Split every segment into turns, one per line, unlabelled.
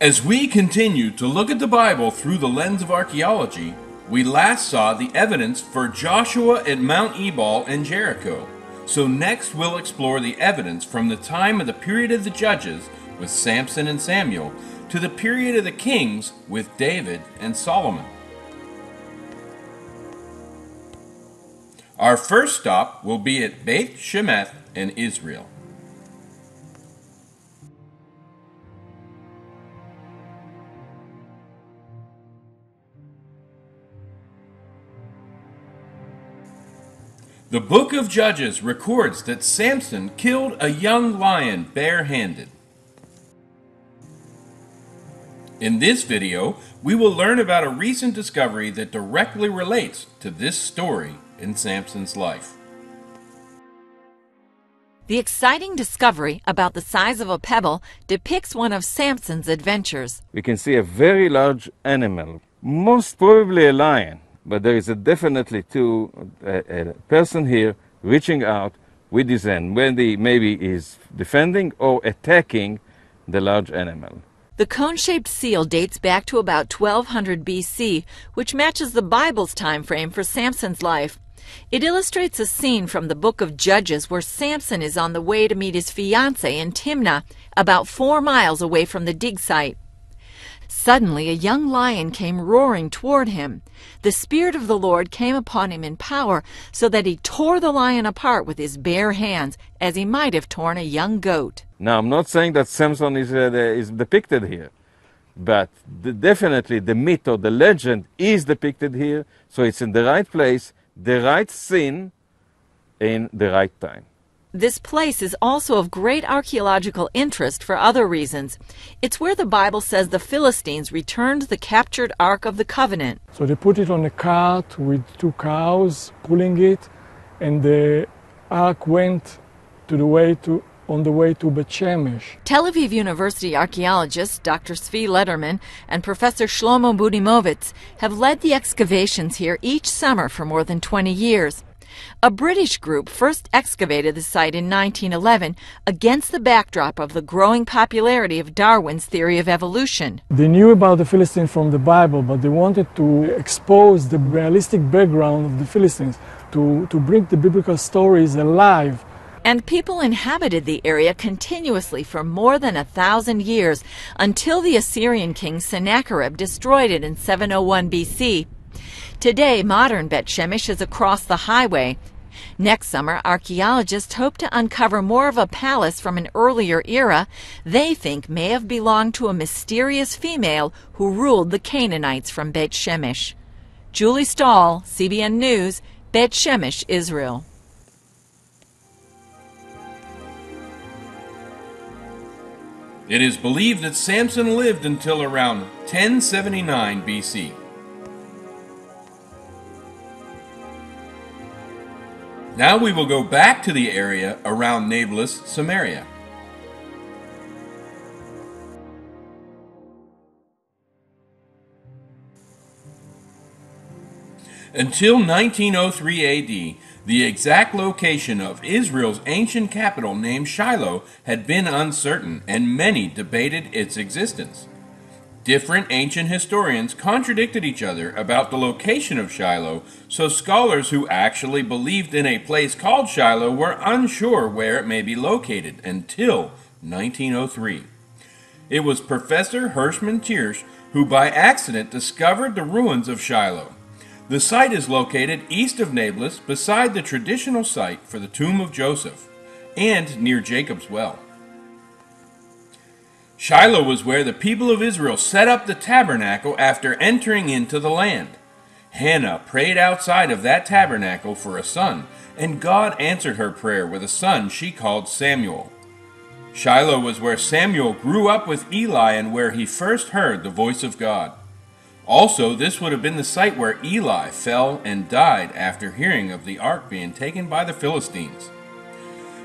As we continue to look at the Bible through the lens of archaeology, we last saw the evidence for Joshua at Mount Ebal and Jericho. So next we'll explore the evidence from the time of the period of the Judges with Samson and Samuel to the period of the Kings with David and Solomon. Our first stop will be at Beth Shemesh in Israel. The book of Judges records that Samson killed a young lion barehanded. In this video, we will learn about a recent discovery that directly relates to this story in Samson's life.
The exciting discovery about the size of a pebble depicts one of Samson's adventures.
We can see a very large animal, most probably a lion. But there is definitely a person here reaching out with his hand when he maybe is defending or attacking the large animal.
The cone-shaped seal dates back to about 1200 BC, which matches the Bible's time frame for Samson's life. It illustrates a scene from the book of Judges where Samson is on the way to meet his fiancée in Timnah, about 4 miles away from the dig site. Suddenly a young lion came roaring toward him. The Spirit of the Lord came upon him in power, so that he tore the lion apart with his bare hands, as he might have torn a young goat.
Now, I'm not saying that Samson is depicted here, but definitely the myth or the legend is depicted here, so it's in the right place, the right scene, in the right time.
This place is also of great archaeological interest for other reasons. It's where the Bible says the Philistines returned the captured Ark of the Covenant.
So they put it on a cart with 2 cows pulling it, and the Ark went on the way to Beth Shemesh.
Tel Aviv University archaeologists Dr. Zvi Lederman and Professor Shlomo Budimovitz have led the excavations here each summer for more than 20 years. A British group first excavated the site in 1911 against the backdrop of the growing popularity of Darwin's theory of evolution.
They knew about the Philistines from the Bible, but they wanted to expose the realistic background of the Philistines, to bring the biblical stories alive.
And people inhabited the area continuously for more than 1,000 years until the Assyrian king Sennacherib destroyed it in 701 BC. Today, modern Beth Shemesh is across the highway. Next summer, archaeologists hope to uncover more of a palace from an earlier era they think may have belonged to a mysterious female who ruled the Canaanites from Beth Shemesh. Julie Stahl, CBN News, Beth Shemesh, Israel.
It is believed that Samson lived until around 1079 BC. Now we will go back to the area around Nablus, Samaria. Until 1903 AD, the exact location of Israel's ancient capital named Shiloh had been uncertain, and many debated its existence. Different ancient historians contradicted each other about the location of Shiloh, so scholars who actually believed in a place called Shiloh were unsure where it may be located until 1903. It was Professor Hirschman Tiersch who by accident discovered the ruins of Shiloh. The site is located east of Nablus, beside the traditional site for the tomb of Joseph, and near Jacob's well. Shiloh was where the people of Israel set up the tabernacle after entering into the land. Hannah prayed outside of that tabernacle for a son, and God answered her prayer with a son she called Samuel. Shiloh was where Samuel grew up with Eli and where he first heard the voice of God. Also, this would have been the site where Eli fell and died after hearing of the ark being taken by the Philistines.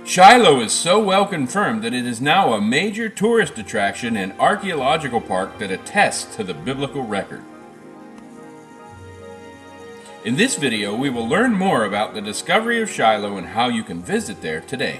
Shiloh is so well confirmed that it is now a major tourist attraction and archaeological park that attests to the biblical record. In this video, we will learn more about the discovery of Shiloh and how you can visit there today.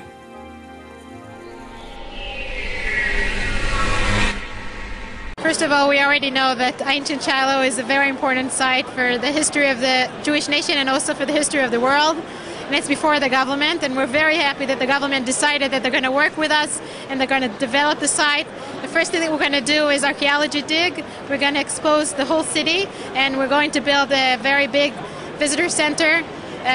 First of all, we already know that ancient Shiloh is a very important site for the history of the Jewish nation and also for the history of the world. And it's before the government, and we're very happy that the government decided that they're going to work with us and they're going to develop the site. The first thing that we're going to do is archaeology dig. We're going to expose the whole city, and we're going to build a very big visitor center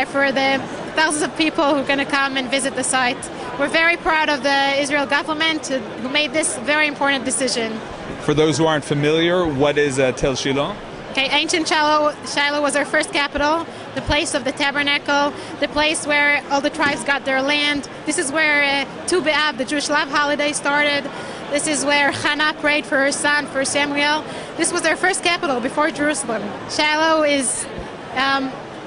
for the thousands of people who are going to come and visit the site. We're very proud of the Israel government who made this very important decision.
For those who aren't familiar, what is Tel Shiloh?
Okay, ancient Shiloh was our first capital, the place of the tabernacle, the place where all the tribes got their land. This is where Tu B'Av, the Jewish love holiday, started. This is where Hannah prayed for her son, for Samuel. This was our first capital before Jerusalem. Shiloh is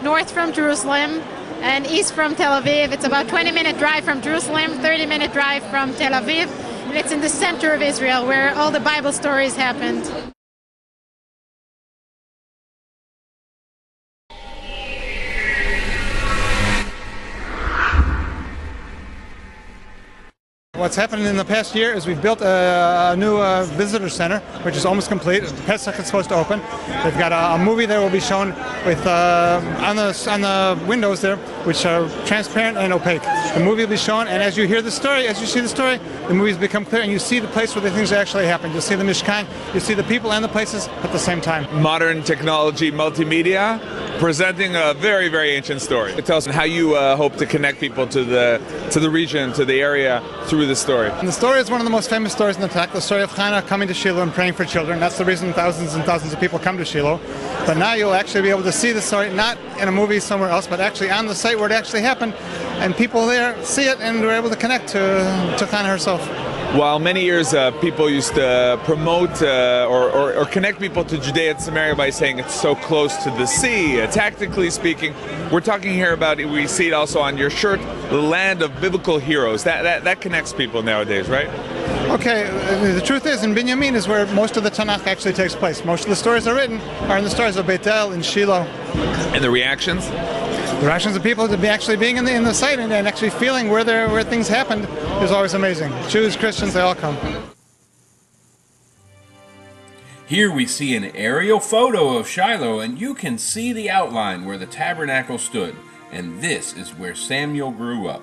north from Jerusalem and east from Tel Aviv. It's about 20-minute drive from Jerusalem, 30-minute drive from Tel Aviv. And it's in the center of Israel where all the Bible stories happened.
What's happened in the past year is we've built a new visitor center, which is almost complete. Pesach is supposed to open. They've got a movie that will be shown with on the windows there, which are transparent and opaque. The movie will be shown, and as you hear the story, as you see the story, the movies become clear, and you see the place where the things actually happen. You'll see the Mishkan, you see the people and the places at the same time.
Modern technology, multimedia, presenting a very, very ancient story. Tell us how you hope to connect people to the region, to the area through the story.
And the story is one of the most famous stories in the Tanakh, the story of Hannah coming to Shiloh and praying for children. That's the reason thousands and thousands of people come to Shiloh. But now you'll actually be able to see the story, not in a movie somewhere else, but actually on the site where it actually happened. And people there see it and were able to connect to Hannah herself.
While many years people used to promote or connect people to Judea and Samaria by saying it's so close to the sea, tactically speaking, we're talking here about, we see it also on your shirt, the land of biblical heroes. That connects people nowadays, right?
Okay, the truth is, in Binyamin is where most of the Tanakh actually takes place. Most of the stories are written are in the stories of Bethel and Shiloh.
And the reactions?
The reactions of people to be actually being in the site and actually feeling where things happened is always amazing. Jews, Christians, they all come.
Here we see an aerial photo of Shiloh, and you can see the outline where the tabernacle stood. And this is where Samuel grew up.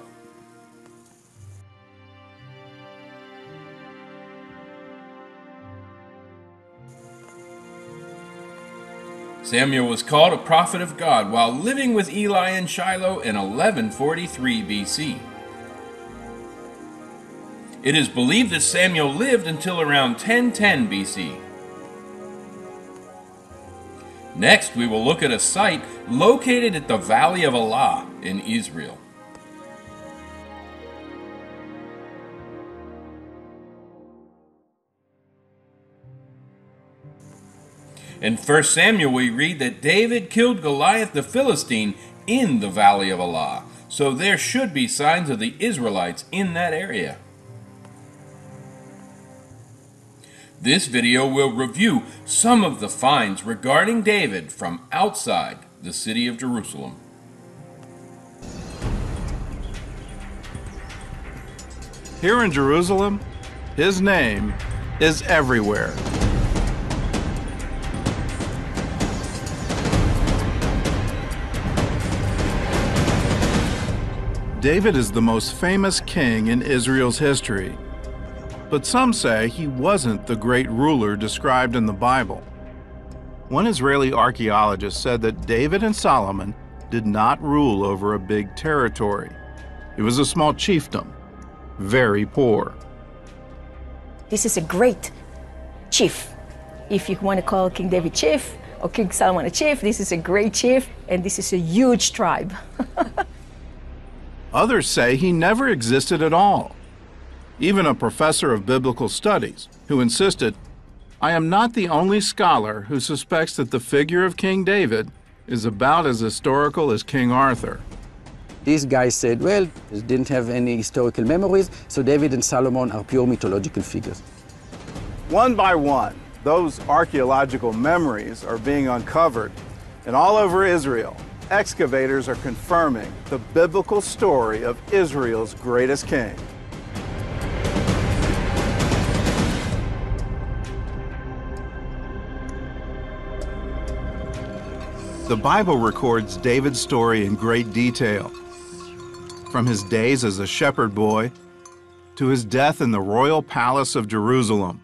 Samuel was called a prophet of God while living with Eli in Shiloh in 1143 BC. It is believed that Samuel lived until around 1010 BC. Next, we will look at a site located at the Valley of Elah in Israel. In 1 Samuel, we read that David killed Goliath the Philistine in the Valley of Elah, so there should be signs of the Israelites in that area. This video will review some of the finds regarding David from outside the city of Jerusalem.
Here in Jerusalem, his name is everywhere. David is the most famous king in Israel's history. But some say he wasn't the great ruler described in the Bible. One Israeli archaeologist said that David and Solomon did not rule over a big territory. It was a small chiefdom, very poor.
This is a great chief. If you want to call King David chief or King Solomon a chief, this is a great chief, and this is a huge tribe.
Others say he never existed at all. Even a professor of biblical studies who insisted, "I am not the only scholar who suspects that the figure of King David is about as historical as King Arthur."
These guys said, well, they didn't have any historical memories, so David and Solomon are pure mythological figures.
One by one, those archaeological memories are being uncovered, and all over Israel, excavators are confirming the biblical story of Israel's greatest king. The Bible records David's story in great detail, from his days as a shepherd boy to his death in the royal palace of Jerusalem.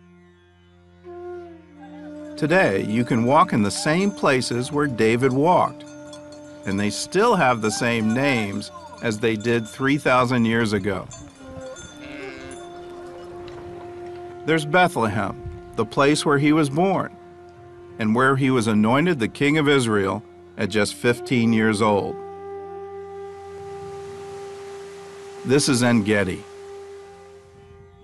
Today, you can walk in the same places where David walked, and they still have the same names as they did 3,000 years ago. There's Bethlehem, the place where he was born, and where he was anointed the King of Israel at just 15 years old. This is En-Gedi,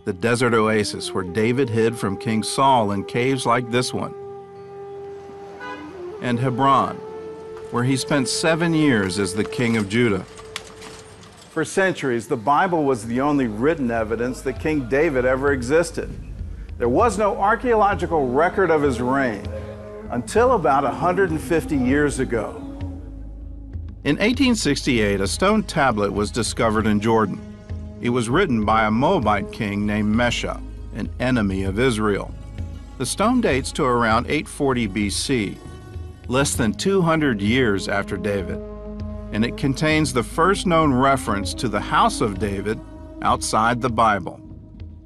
the desert oasis where David hid from King Saul in caves like this one. And Hebron, where he spent 7 years as the king of Judah.
For centuries, the Bible was the only written evidence that King David ever existed. There was no archaeological record of his reign until about 150 years ago.
In 1868, a stone tablet was discovered in Jordan. It was written by a Moabite king named Mesha, an enemy of Israel. The stone dates to around 840 BC, less than 200 years after David, and it contains the first known reference to the house of David outside the Bible.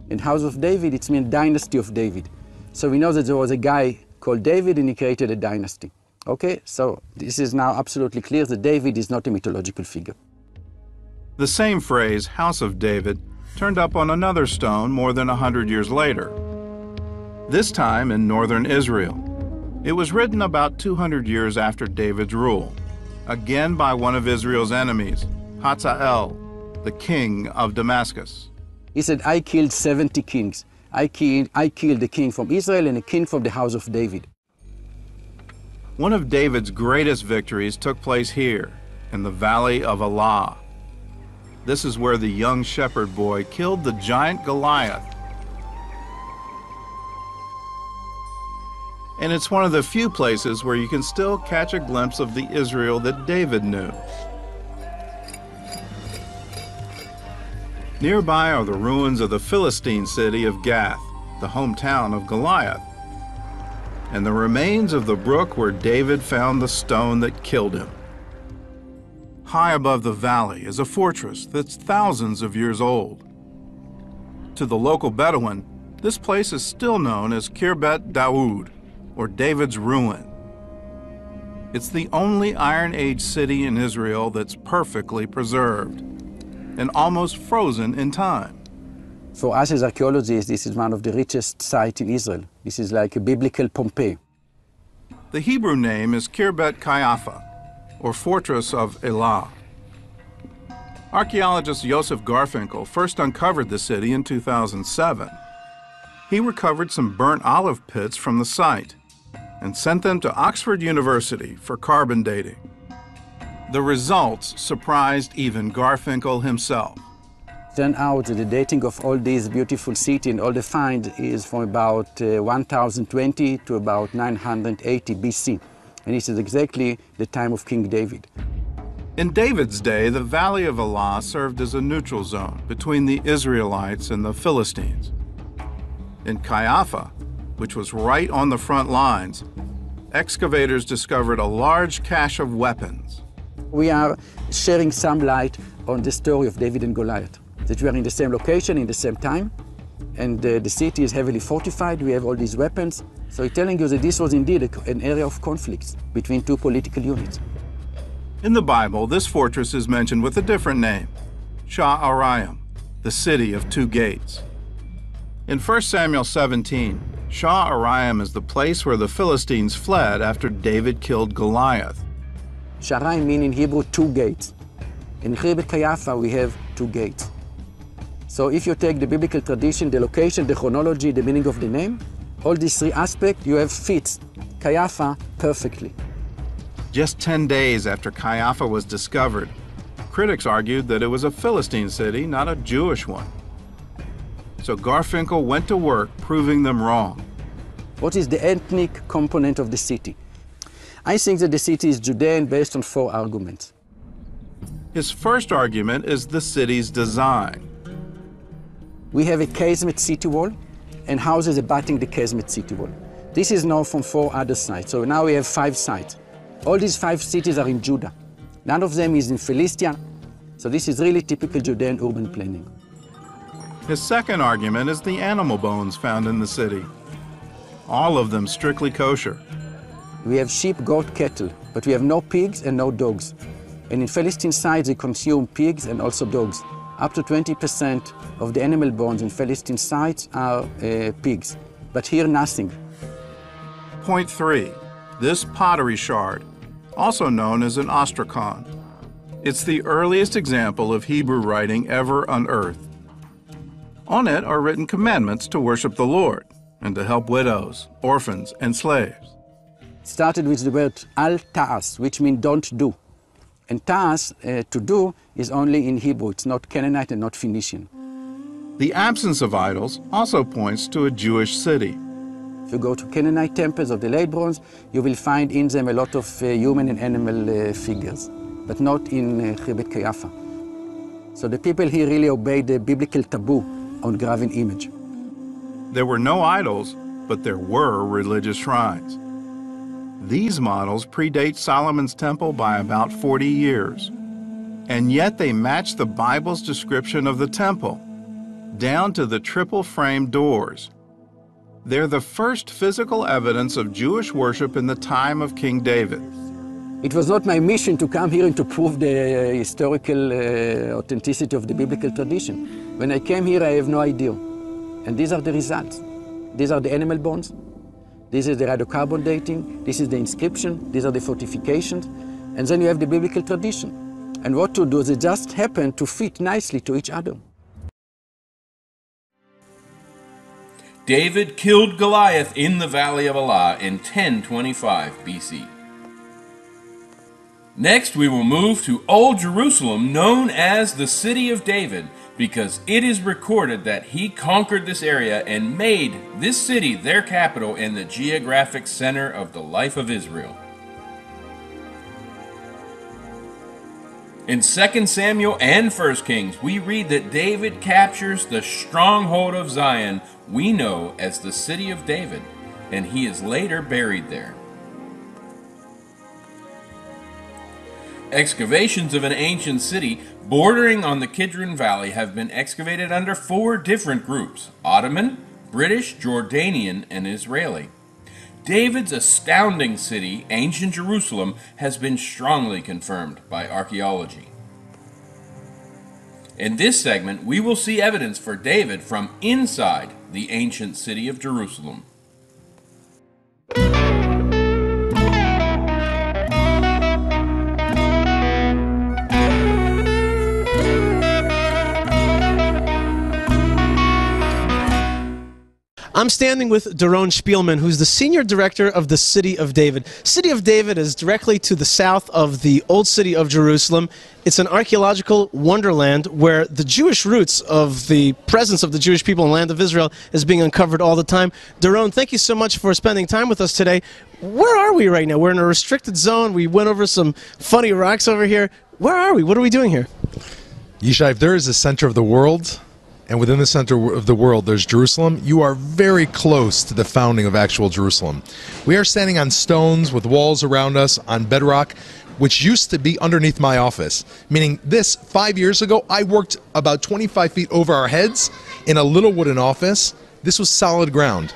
In House of David, it means dynasty of David. So we know that there was a guy called David and he created a dynasty. Okay, so this is now absolutely clear that David is not a mythological figure.
The same phrase, House of David, turned up on another stone more than 100 years later, this time in northern Israel. It was written about 200 years after David's rule, again by one of Israel's enemies, Hazael, the king of Damascus.
He said, I killed 70 kings. I killed a king from Israel and a king from the house of David.
One of David's greatest victories took place here, in the valley of Elah. This is where the young shepherd boy killed the giant Goliath. And it's one of the few places where you can still catch a glimpse of the Israel that David knew. Nearby are the ruins of the Philistine city of Gath, the hometown of Goliath, and the remains of the brook where David found the stone that killed him. High above the valley is a fortress that's thousands of years old. To the local Bedouin, this place is still known as Khirbet Daoud, or David's ruin. It's the only Iron Age city in Israel that's perfectly preserved and almost frozen in time.
For us as archaeologists, this is one of the richest sites in Israel. This is like a biblical Pompeii.
The Hebrew name is Khirbet Qeiyafa, or Fortress of Elah. Archaeologist Joseph Garfinkel first uncovered the city in 2007. He recovered some burnt olive pits from the site and sent them to Oxford University for carbon dating. The results surprised even Garfinkel himself.
Turned out that the dating of all these beautiful cities and all the finds is from about 1020 to about 980 BC. And this is exactly the time of King David.
In David's day, the Valley of Elah served as a neutral zone between the Israelites and the Philistines. In Qeiyafa, which was right on the front lines, excavators discovered a large cache of weapons.
We are sharing some light on the story of David and Goliath, that we are in the same location, in the same time, and the city is heavily fortified. We have all these weapons. So it's telling you that this was indeed an area of conflicts between two political units.
In the Bible, this fortress is mentioned with a different name, Sha'araim, the city of two gates. In 1 Samuel 17, Sha'araim is the place where the Philistines fled after David killed Goliath.
Sha'araim means in Hebrew two gates. In Khirbet Qeiyafa we have two gates. So if you take the biblical tradition, the location, the chronology, the meaning of the name, all these three aspects, you have fits Qeiyafa perfectly.
Just 10 days after Qeiyafa was discovered, critics argued that it was a Philistine city, not a Jewish one. So Garfinkel went to work proving them wrong.
What is the ethnic component of the city? I think that the city is Judean based on 4 arguments.
His first argument is the city's design.
We have a casement city wall and houses abutting the casement city wall. This is known from 4 other sites, so now we have 5 sites. All these 5 cities are in Judah. None of them is in Philistia. So this is really typical Judean urban planning.
His second argument is the animal bones found in the city. All of them strictly kosher.
We have sheep, goat, cattle, but we have no pigs and no dogs. And in Philistine sites, they consume pigs and also dogs. Up to 20% of the animal bones in Philistine sites are pigs, but here nothing.
Point 3. This pottery shard, also known as an ostracon. It's the earliest example of Hebrew writing ever unearthed. On it are written commandments to worship the Lord and to help widows, orphans, and slaves.
It started with the word al ta'as, which means don't do. And ta'as, to do, is only in Hebrew. It's not Canaanite and not Phoenician.
The absence of idols also points to a Jewish city.
If you go to Canaanite temples of the late bronze, you will find in them a lot of human and animal figures, but not in Chibet Kayafa. So the people here really obeyed the biblical taboo on graven image.
There were no idols, but there were religious shrines. These models predate Solomon's temple by about 40 years. And yet they match the Bible's description of the temple, down to the triple-framed doors. They're the first physical evidence of Jewish worship in the time of King David.
It was not my mission to come here and to prove the historical authenticity of the biblical tradition. When I came here, I have no idea. And these are the results. These are the animal bones. This is the radiocarbon dating. This is the inscription. These are the fortifications. And then you have the biblical tradition. And what to do, they just happen to fit nicely to each other.
David killed Goliath in the Valley of Elah in 1025 BC. Next, we will move to Old Jerusalem, known as the City of David, because it is recorded that he conquered this area and made this city their capital and the geographic center of the life of Israel. In 2 Samuel and 1 Kings, we read that David captures the stronghold of Zion we know as the City of David, and he is later buried there. Excavations of an ancient city bordering on the Kidron Valley have been excavated under 4 different groups: Ottoman, British, Jordanian, and Israeli. David's astounding city, ancient Jerusalem, has been strongly confirmed by archaeology. In this segment, we will see evidence for David from inside the ancient city of Jerusalem.
I'm standing with Doron Spielman, who's the Senior Director of the City of David. City of David is directly to the south of the Old City of Jerusalem. It's an archaeological wonderland where the Jewish roots of the presence of the Jewish people in the land of Israel is being uncovered all the time. Doron, thank you so much for spending time with us today. Where are we right now? We're in a restricted zone. We went over some funny rocks over here. Where are we? What are we doing here?
Yishai, if there is a center of the world, and within the center of the world there's Jerusalem, you are very close to the founding of actual Jerusalem. We are standing on stones with walls around us, on bedrock, which used to be underneath my office. Meaning this, 5 years ago, I worked about 25 feet over our heads in a little wooden office. This was solid ground.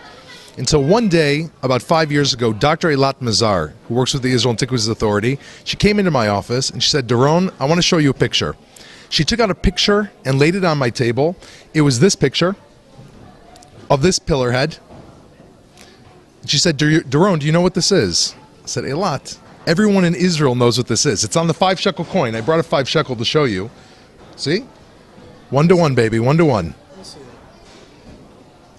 Until one day, about 5 years ago, Dr. Eilat Mazar, who works with the Israel Antiquities Authority, she came into my office and she said, Doron, I want to show you a picture. She took out a picture and laid it on my table. It was this picture of this pillar head. She said, Doron, do you know what this is? I said, Eilat, everyone in Israel knows what this is. It's on the 5 shekel coin. I brought a 5 shekel to show you. See? 1 to 1, baby, 1 to 1.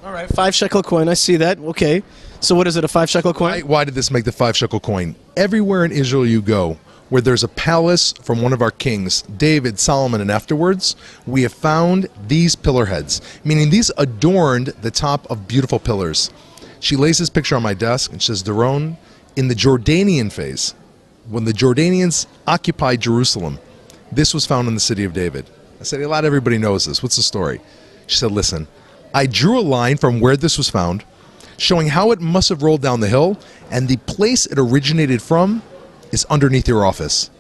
All right, 5 shekel coin, I see that. Okay. So what is it, a 5 shekel coin?
Why did this make the 5 shekel coin? Everywhere in Israel you go, where there's a palace from one of our kings, David, Solomon, and afterwards, we have found these pillar heads, meaning these adorned the top of beautiful pillars. She lays this picture on my desk and says, Doron, in the Jordanian phase, when the Jordanians occupied Jerusalem, this was found in the City of David. I said, Eilat, everybody knows this. What's the story? She said, listen, I drew a line from where this was found, showing how it must have rolled down the hill, and the place it originated from is underneath your office.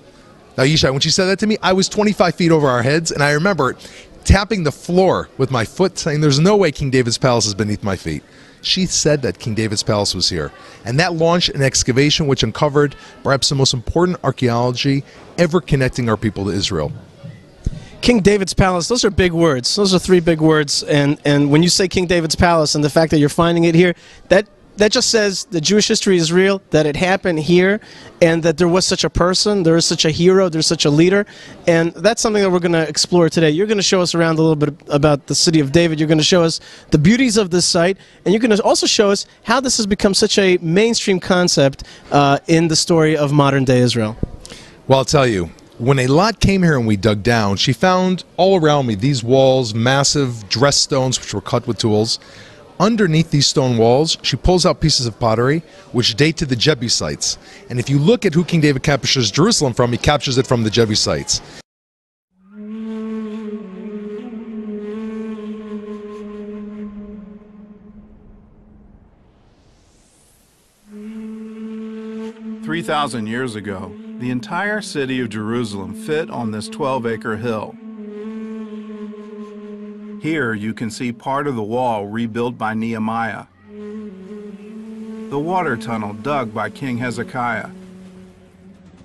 Now, Yishai, when she said that to me, I was 25 feet over our heads, and I remember tapping the floor with my foot, saying, there's no way King David's palace is beneath my feet. She said that King David's palace was here. And that launched an excavation which uncovered perhaps the most important archaeology ever connecting our people to Israel.
King David's palace, those are big words. Those are three big words. And when you say King David's palace and the fact that you're finding it here, that just says that Jewish history is real, that it happened here, and that there was such a person, there is such a hero, there's such a leader. And that's something that we're going to explore today. You're going to show us around a little bit about the city of David. You're going to show us the beauties of this site, and you're going to also show us how this has become such a mainstream concept in the story of modern-day Israel.
Well, I'll tell you, when Eilat came here and we dug down, she found all around me these walls, massive dress stones which were cut with tools. Underneath these stone walls, she pulls out pieces of pottery which date to the Jebusites. And if you look at who King David captures Jerusalem from, he captures it from the Jebusites.
"3,000 years ago, the entire city of Jerusalem fit on this 12-acre hill. Here you can see part of the wall rebuilt by Nehemiah, the water tunnel dug by King Hezekiah,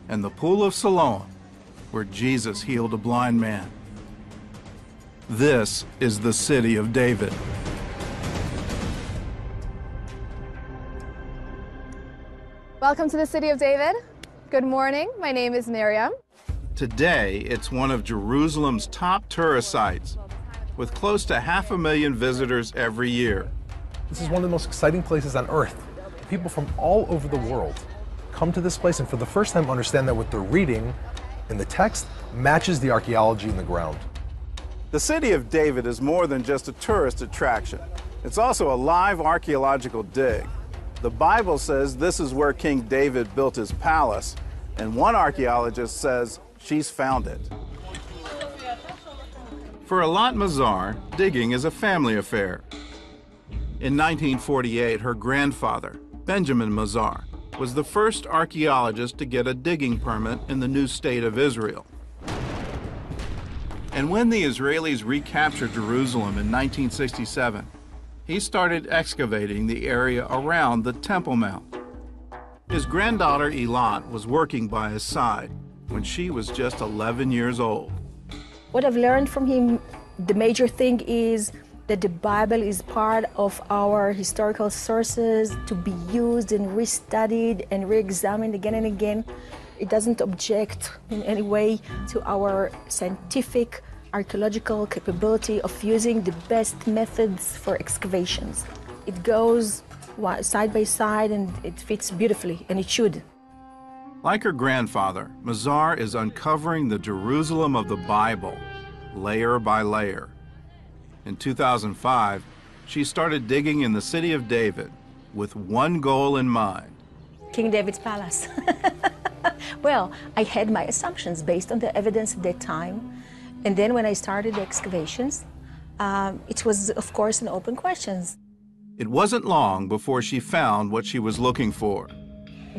and the pool of Siloam, where Jesus healed a blind man. This is the city of David."
Welcome to the City of David. Good morning. My name is Miriam.
Today, it's one of Jerusalem's top tourist sites, with close to 500,000 visitors every year.
This is one of the most exciting places on earth. People from all over the world come to this place and for the first time understand that what they're reading in the text matches the archaeology in the ground.
The City of David is more than just a tourist attraction. It's also a live archaeological dig. The Bible says this is where King David built his palace, and one archaeologist says she's found it.
For Eilat Mazar, digging is a family affair. In 1948, her grandfather, Benjamin Mazar, was the first archaeologist to get a digging permit in the new state of Israel. And when the Israelis recaptured Jerusalem in 1967, he started excavating the area around the Temple Mount. His granddaughter Eilat was working by his side when she was just 11 years old.
What I've learned from him, the major thing is that the Bible is part of our historical sources to be used and restudied and re-examined again and again. It doesn't object in any way to our scientific archaeological capability of using the best methods for excavations. It goes side by side and it fits beautifully, and it should.
Like her grandfather, Mazar is uncovering the Jerusalem of the Bible, layer by layer. In 2005, she started digging in the city of David with one goal in mind.
King David's palace. Well, I had my assumptions based on the evidence at that time. And then when I started the excavations, it was, of course, an open question.
It wasn't long before she found what she was looking for.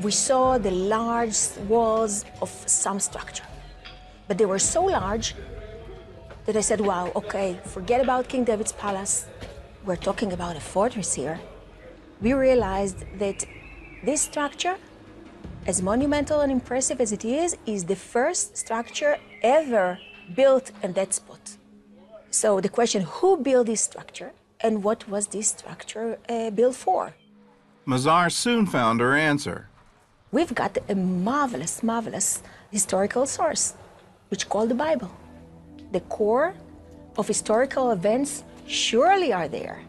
We saw the large walls of some structure, but they were so large that I said, wow, okay, forget about King David's palace. We're talking about a fortress here. We realized that this structure, as monumental and impressive as it is the first structure ever built in that spot. So the question, who built this structure and what was this structure built for?
Mazar soon found her answer.
We've got a marvelous, marvelous historical source, which called the Bible. The core of historical events surely are there.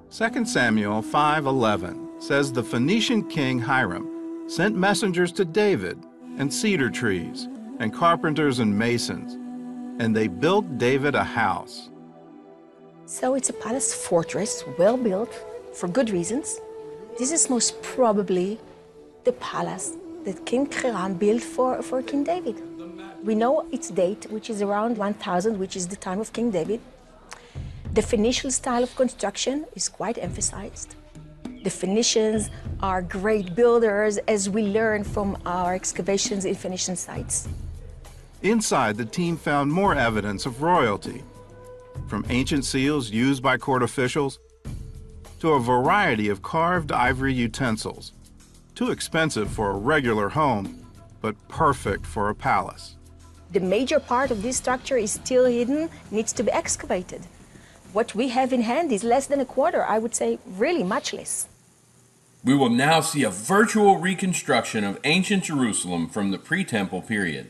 2 Samuel 5:11 says the Phoenician king Hiram sent messengers to David and cedar trees and carpenters and masons, and they built David a house.
So it's a palace fortress, well built, for good reasons. This is most probably the palace that King Hiram built for King David. We know its date, which is around 1000, which is the time of King David. The Phoenician style of construction is quite emphasized. The Phoenicians are great builders, as we learn from our excavations in Phoenician sites.
Inside, the team found more evidence of royalty, from ancient seals used by court officials to a variety of carved ivory utensils, too expensive for a regular home, but perfect for a palace.
The major part of this structure is still hidden, needs to be excavated. What we have in hand is less than a quarter, I would say really much less.
We will now see a virtual reconstruction of ancient Jerusalem from the pre-temple period.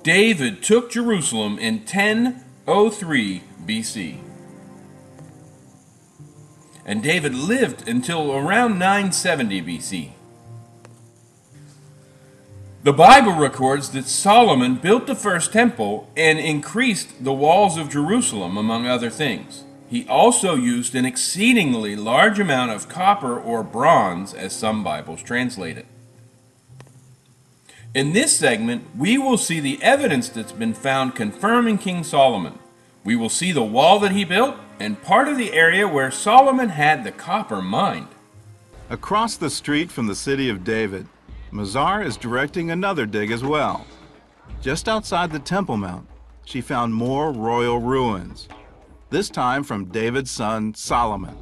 David took Jerusalem in 1003 BC. And David lived until around 970 BC. The Bible records that Solomon built the first temple and increased the walls of Jerusalem, among other things. He also used an exceedingly large amount of copper or bronze, as some Bibles translate it. In this segment, we will see the evidence that's been found confirming King Solomon. We will see the wall that he built and part of the area where Solomon had the copper mined.
Across the street from the city of David, Mazar is directing another dig as well. Just outside the Temple Mount, she found more royal ruins, this time from David's son Solomon.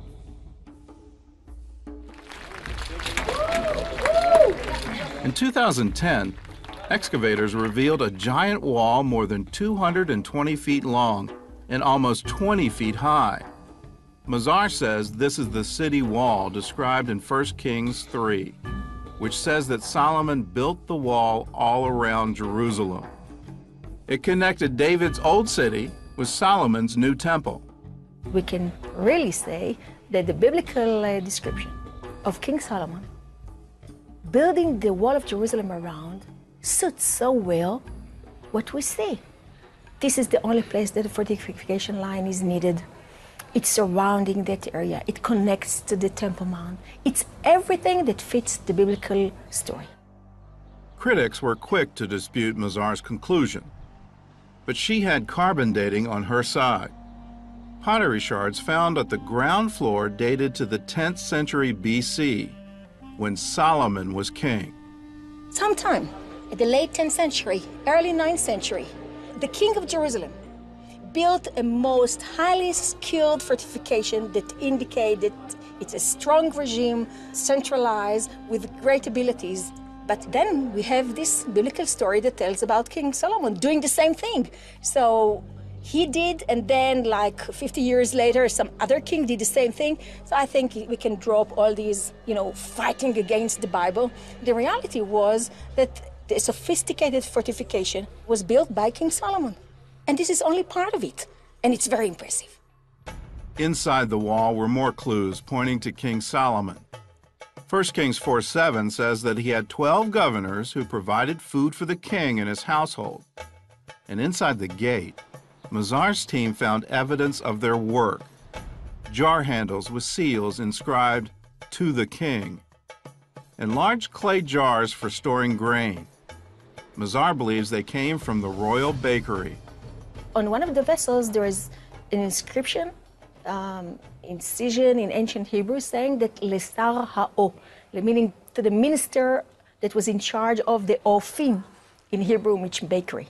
In 2010, excavators revealed a giant wall more than 220 feet long and almost 20 feet high. Mazar says this is the city wall described in 1 Kings 3, which says that Solomon built the wall all around Jerusalem. It connected David's old city with Solomon's new temple.
We can really say that the biblical description of King Solomon building the wall of Jerusalem around suits so well what we see. This is the only place that a fortification line is needed. It's surrounding that area. It connects to the Temple Mount. It's everything that fits the biblical story.
Critics were quick to dispute Mazar's conclusion, but she had carbon dating on her side. Pottery shards found at the ground floor dated to the 10th century BC, when Solomon was king.
Sometime in the late 10th century, early 9th century, the king of Jerusalem built a most highly skilled fortification that indicated it's a strong regime, centralized, with great abilities. But then we have this biblical story that tells about King Solomon doing the same thing. So he did, and then like 50 years later, some other king did the same thing. So I think we can drop all these, fighting against the Bible. The reality was that the sophisticated fortification was built by King Solomon. And this is only part of it, and it's very impressive.
Inside the wall were more clues pointing to King Solomon. 1 Kings 4:7 says that he had 12 governors who provided food for the king and his household. And inside the gate, Mazar's team found evidence of their work. Jar handles with seals inscribed, "To the King."
and large clay jars for storing grain. Mazar believes they came from the royal bakery.
On one of the vessels, there is an inscription, incision in ancient Hebrew, saying that Lesar Ha'o, meaning to the minister that was in charge of the ofim in Hebrew, which bakery.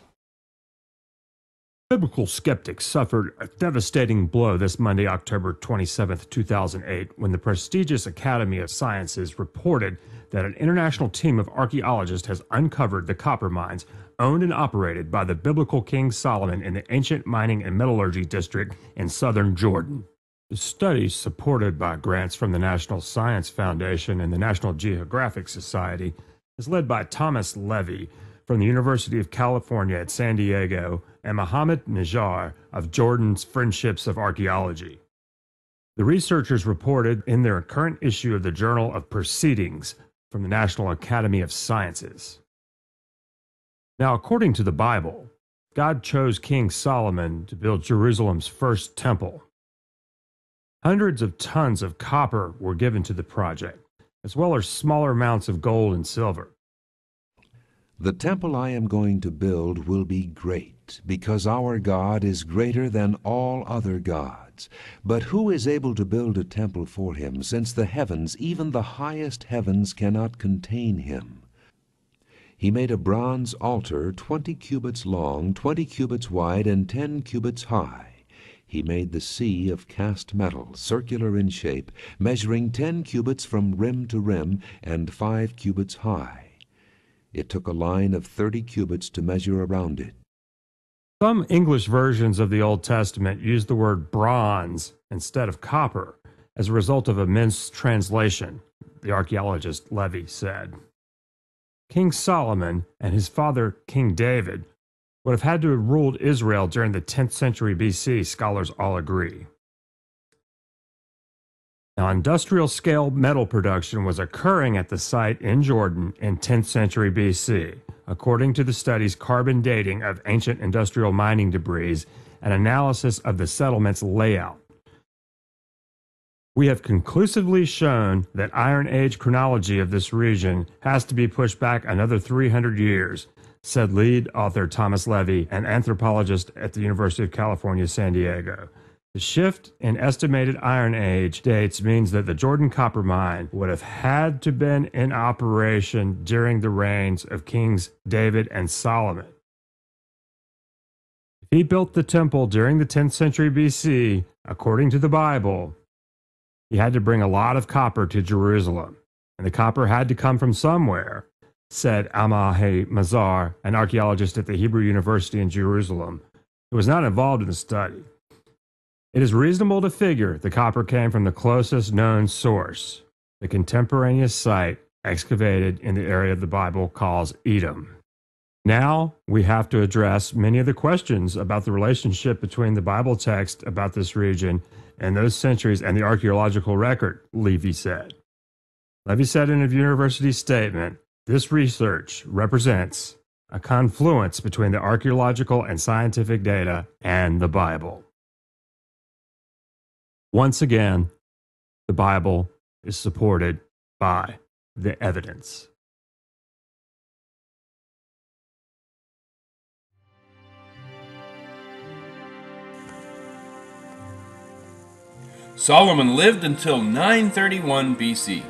Biblical skeptics suffered a devastating blow this Monday, October 27, 2008, when the prestigious Academy of Sciences reported that an international team of archaeologists has uncovered the copper mines owned and operated by the biblical King Solomon in the ancient mining and metallurgy district in southern Jordan. The study, supported by grants from the National Science Foundation and the National Geographic Society, is led by Thomas Levy from the University of California at San Diego and Mohammed Najjar of Jordan's Friendships of Archaeology. The researchers reported in their current issue of the Journal of Proceedings from the National Academy of Sciences. Now, according to the Bible, God chose King Solomon to build Jerusalem's first temple. Hundreds of tons of copper were given to the project, as well as smaller amounts of gold and silver.
The temple I am going to build will be great, because our God is greater than all other gods. But who is able to build a temple for him, since the heavens, even the highest heavens, cannot contain him? He made a bronze altar 20 cubits long, 20 cubits wide, and 10 cubits high. He made the sea of cast metal, circular in shape, measuring 10 cubits from rim to rim, and 5 cubits high. It took a line of 30 cubits to measure around it.
Some English versions of the Old Testament use the word bronze instead of copper as a result of a mistranslation, the archaeologist Levy said. King Solomon and his father, King David, would have had to have ruled Israel during the 10th century BC, scholars all agree. Now, industrial-scale metal production was occurring at the site in Jordan in 10th century BC, according to the study's carbon dating of ancient industrial mining debris and analysis of the settlement's layout. We have conclusively shown that Iron Age chronology of this region has to be pushed back another 300 years, said lead author Thomas Levy, an anthropologist at the University of California, San Diego. The shift in estimated Iron Age dates means that the Jordan copper mine would have had to been in operation during the reigns of Kings David and Solomon. If he built the temple during the 10th century BC, according to the Bible, he had to bring a lot of copper to Jerusalem, and the copper had to come from somewhere, said Amahe Mazar, an archaeologist at the Hebrew University in Jerusalem, who was not involved in the study. It is reasonable to figure the copper came from the closest known source, the contemporaneous site excavated in the area the Bible calls Edom. Now we have to address many of the questions about the relationship between the Bible text about this region and those centuries and the archaeological record, Levy said. Levy said in a university statement, this research represents a confluence between the archaeological and scientific data and the Bible. Once again, the Bible is supported by the evidence.
Solomon lived until 931 BC.